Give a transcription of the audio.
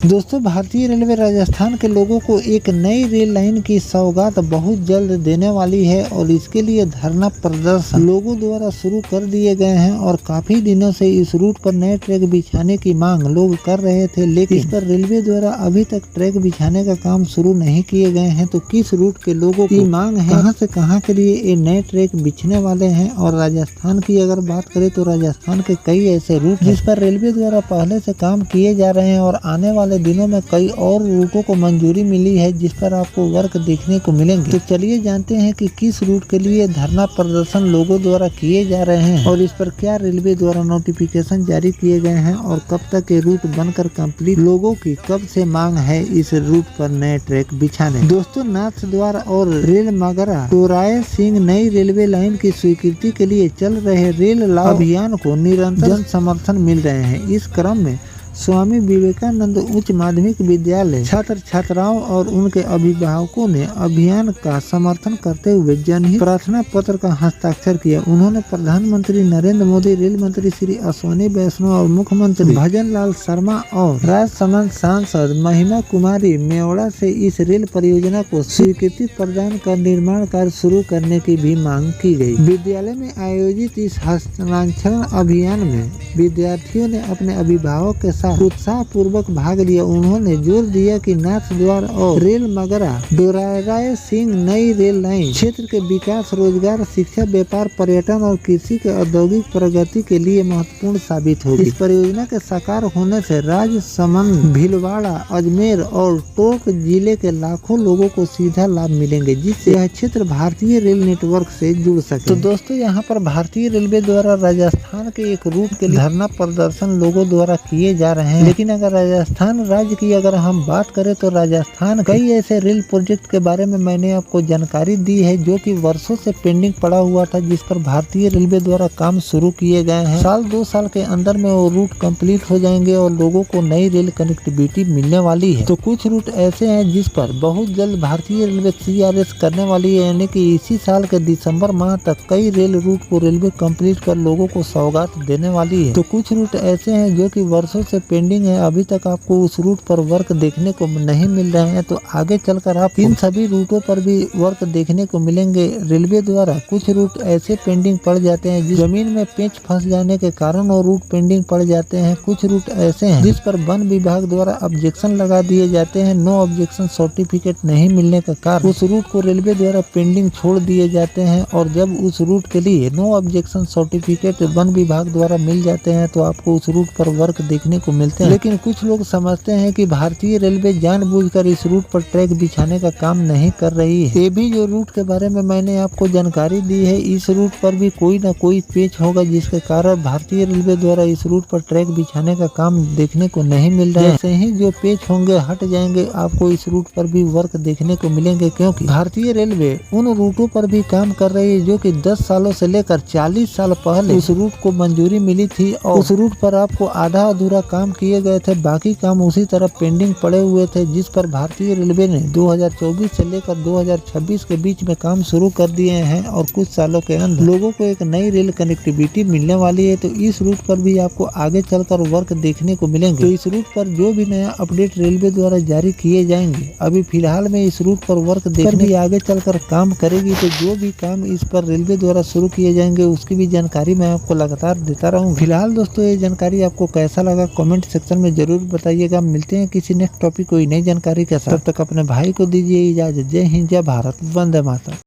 दोस्तों, भारतीय रेलवे राजस्थान के लोगों को एक नई रेल लाइन की सौगात बहुत जल्द देने वाली है और इसके लिए धरना प्रदर्शन लोगों द्वारा शुरू कर दिए गए हैं और काफी दिनों से इस रूट पर नए ट्रैक बिछाने की मांग लोग कर रहे थे, लेकिन इस पर रेलवे द्वारा अभी तक ट्रैक बिछाने का काम शुरू नहीं किए गए हैं। तो किस रूट के लोगों की मांग है, कहां से कहां के लिए ये नए ट्रैक बिछने वाले हैं, और राजस्थान की अगर बात करें तो राजस्थान के कई ऐसे रूट जिस पर रेलवे द्वारा पहले से काम किए जा रहे हैं और आने वाले दिनों में कई और रूटों को मंजूरी मिली है जिस पर आपको वर्क देखने को मिलेंगे। तो चलिए जानते हैं कि किस रूट के लिए धरना प्रदर्शन लोगों द्वारा किए जा रहे हैं और इस पर क्या रेलवे द्वारा नोटिफिकेशन जारी किए गए हैं और कब तक ये रूट बनकर कंप्लीट, लोगों की कब से मांग है इस रूट पर नए ट्रैक बिछाने। दोस्तों, नाथ द्वार और रेल मगरा टोराय सिंह नई रेलवे लाइन की स्वीकृति के लिए चल रहे रेल लाभ अभियान को निरंतर जन समर्थन मिल रहे हैं। इस क्रम में स्वामी विवेकानंद उच्च माध्यमिक विद्यालय छात्र छात्राओं और उनके अभिभावकों ने अभियान का समर्थन करते हुए जनहित प्रार्थना पत्र का हस्ताक्षर किया। उन्होंने प्रधानमंत्री नरेंद्र मोदी, रेल मंत्री श्री अश्विनी वैष्णव और मुख्यमंत्री भजन लाल शर्मा और राजसमंद सांसद महिमा कुमारी मेवाड़ा से इस रेल परियोजना को स्वीकृति प्रदान कर निर्माण कार्य शुरू करने की भी मांग की गई। विद्यालय में आयोजित इस हस्ताक्षर अभियान में विद्यार्थियों ने अपने अभिभावक के साथ उत्साह पूर्वक भाग लिया। उन्होंने जोर दिया कि नाथ द्वार और रेल मगरा टोराय सिंह नई रेल लाइन क्षेत्र के विकास, रोजगार, शिक्षा, व्यापार, पर्यटन और कृषि के औद्योगिक प्रगति के लिए महत्वपूर्ण साबित होगी। इस परियोजना के साकार होने से राजसमंद, भीलवाड़ा, अजमेर और टोंक जिले के लाखों लोगों को सीधा लाभ मिलेंगे, जिससे यह क्षेत्र भारतीय रेल नेटवर्क से जुड़ सके। तो दोस्तों, यहाँ पर भारतीय रेलवे द्वारा राजस्थान के एक रूट के लिए धरना प्रदर्शन लोगों द्वारा किए जा रहे हैं। लेकिन अगर राजस्थान राज्य की अगर हम बात करें तो राजस्थान कई ऐसे रेल प्रोजेक्ट के बारे में मैंने आपको जानकारी दी है जो कि वर्षों से पेंडिंग पड़ा हुआ था, जिस पर भारतीय रेलवे द्वारा काम शुरू किए गए हैं। साल 2 साल के अंदर में वो रूट कंप्लीट हो जाएंगे और लोगों को नई रेल कनेक्टिविटी मिलने वाली है। तो कुछ रूट ऐसे हैं जिस पर बहुत जल्द भारतीय रेलवे CRS करने वाली है, यानी कि इसी साल के दिसंबर माह तक कई रेल रूट को रेलवे कंप्लीट कर लोगों को सौगात देने वाली है। तो कुछ रूट ऐसे हैं जो कि वर्षों से पेंडिंग है, अभी तक आपको उस रूट पर वर्क देखने को नहीं मिल रहे हैं। तो आगे चलकर आप इन सभी रूटों पर भी वर्क देखने को मिलेंगे रेलवे द्वारा। कुछ रूट ऐसे पेंडिंग पड़ जाते हैं जिस जमीन में पेंच फंस जाने के कारण वो रूट पेंडिंग पड़ जाते हैं। कुछ रूट ऐसे हैं जिस पर वन विभाग द्वारा ऑब्जेक्शन लगा दिए जाते हैं। नो ऑब्जेक्शन सर्टिफिकेट नहीं मिलने के कारण उस रूट को रेलवे द्वारा पेंडिंग छोड़ दिए जाते हैं और जब उस रूट के लिए नो ऑब्जेक्शन सर्टिफिकेट वन विभाग द्वारा मिल जाते हैं तो आपको उस रूट पर वर्क देखने को मिलते हैं। लेकिन कुछ लोग समझते हैं कि भारतीय रेलवे जानबूझकर इस रूट पर ट्रैक बिछाने का काम नहीं कर रही है। ये भी जो रूट के बारे में मैंने आपको जानकारी दी है, इस रूट पर भी कोई न कोई पेच होगा जिसके कारण भारतीय रेलवे द्वारा इस रूट पर ट्रैक बिछाने का काम देखने को नहीं मिल रहा है। जैसे ही जो पेच होंगे हट जाएंगे, आपको इस रूट पर भी वर्क देखने को मिलेंगे, क्योंकि भारतीय रेलवे उन रूटों पर भी काम कर रही है जो कि 10 सालों से लेकर 40 साल पहले उस रूट को मंजूरी मिली थी और उस रूट पर आपको आधा अधूरा काम किए गए थे, बाकी काम उसी तरह पेंडिंग पड़े हुए थे, जिस पर भारतीय रेलवे ने 2024 से लेकर 2026 के बीच में काम शुरू कर दिए हैं और कुछ सालों के अंदर लोगों को एक नई रेल कनेक्टिविटी मिलने वाली है। तो इस रूट पर भी आपको आगे चलकर वर्क देखने को मिलेंगे। तो इस रूट पर जो भी नया अपडेट रेलवे द्वारा जारी किए जाएंगे, अभी फिलहाल में इस रूट पर वर्क देखने की आगे चलकर काम करेगी। तो जो भी काम इस पर रेलवे द्वारा शुरू किए जाएंगे उसकी भी जानकारी मैं आपको लगातार देता रहूँगा। फिलहाल दोस्तों, ये जानकारी आपको कैसा लगा कमेंट सेक्शन में जरूर बताइएगा। मिलते हैं किसी नेक्स्ट टॉपिक कोई नई जानकारी के साथ, तब तक अपने भाई को दीजिए इजाजत। जय हिंद, जय भारत, वंदे मातरम।